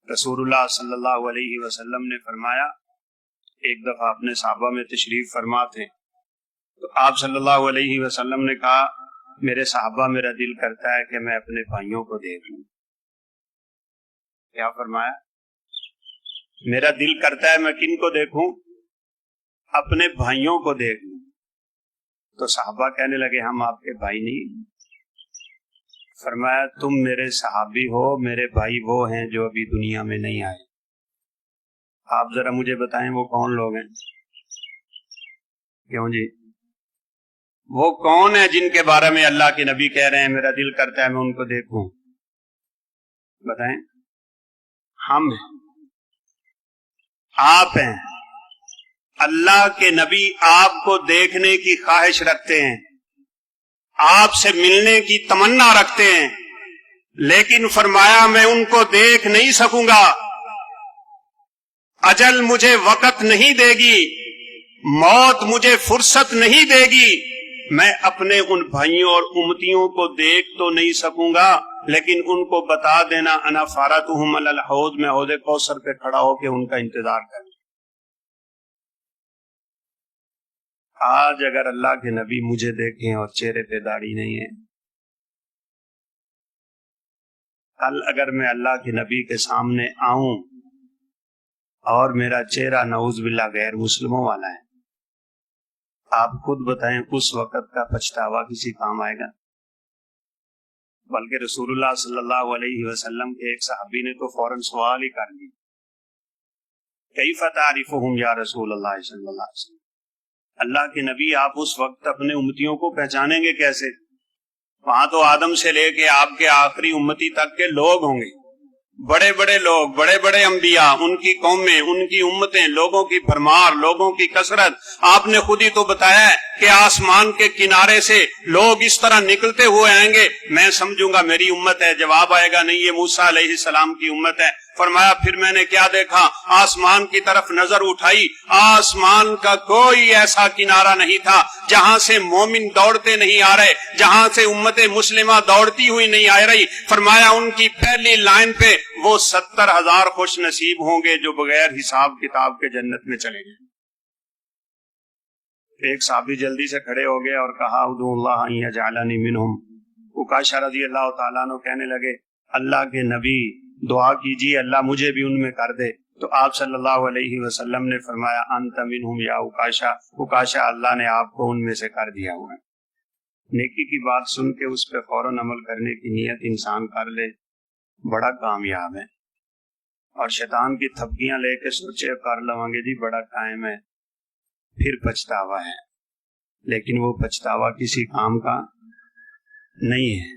रसूलुल्लाह सल्लल्लाहु अलैहि वसल्लम ने फरमाया, एक दफा अपने साहबा में तशरीफ फरमा थे तो आप सल्लल्लाहु अलैहि वसल्लम ने कहा, मेरे साहबा मेरा दिल करता है कि मैं अपने भाइयों को देख लूं। क्या फरमाया? मेरा दिल करता है मैं किन को देखूं? अपने भाइयों को देख लूं। तो साहबा कहने लगे, हम आपके भाई नहीं। फरमाया, तुम मेरे सहाबी हो, मेरे भाई वो हैं जो अभी दुनिया में नहीं आए। आप जरा मुझे बताएं वो कौन लोग हैं? क्यों जी? वो कौन है जिनके बारे में अल्लाह के नबी कह रहे हैं मेरा दिल करता है मैं उनको देखूं? बताएं। हम हैं, आप हैं। अल्लाह के नबी आपको देखने की ख्वाहिश रखते हैं, आपसे मिलने की तमन्ना रखते हैं, लेकिन फरमाया मैं उनको देख नहीं सकूंगा। अजल मुझे वक्त नहीं देगी, मौत मुझे फुर्सत नहीं देगी। मैं अपने उन भाइयों और उम्मतियों को देख तो नहीं सकूंगा, लेकिन उनको बता देना अना फारतुहुम अलल हौज, में हौज़े कौसर पे खड़ा होकर उनका इंतजार कर। आज अगर अल्लाह के नबी मुझे देखें और चेहरे पे दाढ़ी नहीं है, कल अगर मैं अल्लाह के नबी के सामने आऊं और मेरा चेहरा नऊज़ बिल्लाह गैर मुस्लिमों वाला है, आप खुद बताएं उस वक्त का पछतावा किसी काम आएगा? बल्कि रसूलुल्लाह सल्लल्लाहु अलैहि वसल्लम के एक सहाबी ने तो फौरन सवाल ही कर दिया, कैफ़ तारिफुहुम या रसूलल्लाह सल्लल्लाहु अलैहि वसल्लम, अल्लाह के नबी आप उस वक्त अपने उम्मतियों को पहचानेंगे कैसे? वहां तो आदम से लेके आपके आखिरी उम्मती तक के लोग होंगे, बड़े बड़े लोग, बड़े बड़े अंबिया, उनकी कौमें, उनकी उम्मतें, लोगों की भरमार, लोगों की कसरत। आपने खुद ही तो बताया है कि आसमान के किनारे से लोग इस तरह निकलते हुए आएंगे, मैं समझूंगा मेरी उम्मत है। जवाब आएगा नहीं, ये मूसा अलैहिस्सलाम की उम्मत है। फरमाया फिर मैंने क्या देखा? आसमान की तरफ नजर उठाई, आसमान का कोई ऐसा किनारा नहीं था जहां से मोमिन दौड़ते नहीं आ रहे, जहां से उम्मते मुस्लिमा दौड़ती हुई नहीं आ रही। फरमाया उनकी पहली लाइन पे वो 70,000 खुश नसीब होंगे जो बगैर हिसाब किताब के जन्नत में चले गए। एक साहबी जल्दी से खड़े हो गए और कहा, उदुल्लाह अन यजअलनी मिनहुम। उकाशा रज़ी अल्लाह तआला अन्हु कहने लगे, अल्लाह के नबी दुआ कीजिए अल्लाह मुझे भी उनमें कर दे। तो आप सल्लल्लाहु अलैहि वसल्लम ने फरमाया, अंत मिनहुम या उकाशा, उकाशा अल्लाह ने आपको उनमें से कर दिया हुआ है। नेकी की बात सुन के उस पर फौरन अमल करने की नीयत इंसान कर ले, बड़ा कामयाब है। और शैतान की थपकियां लेके सोचे कर लवांगे जी बड़ा कायम है, फिर पछतावा है, लेकिन वो पछतावा किसी काम का नहीं है।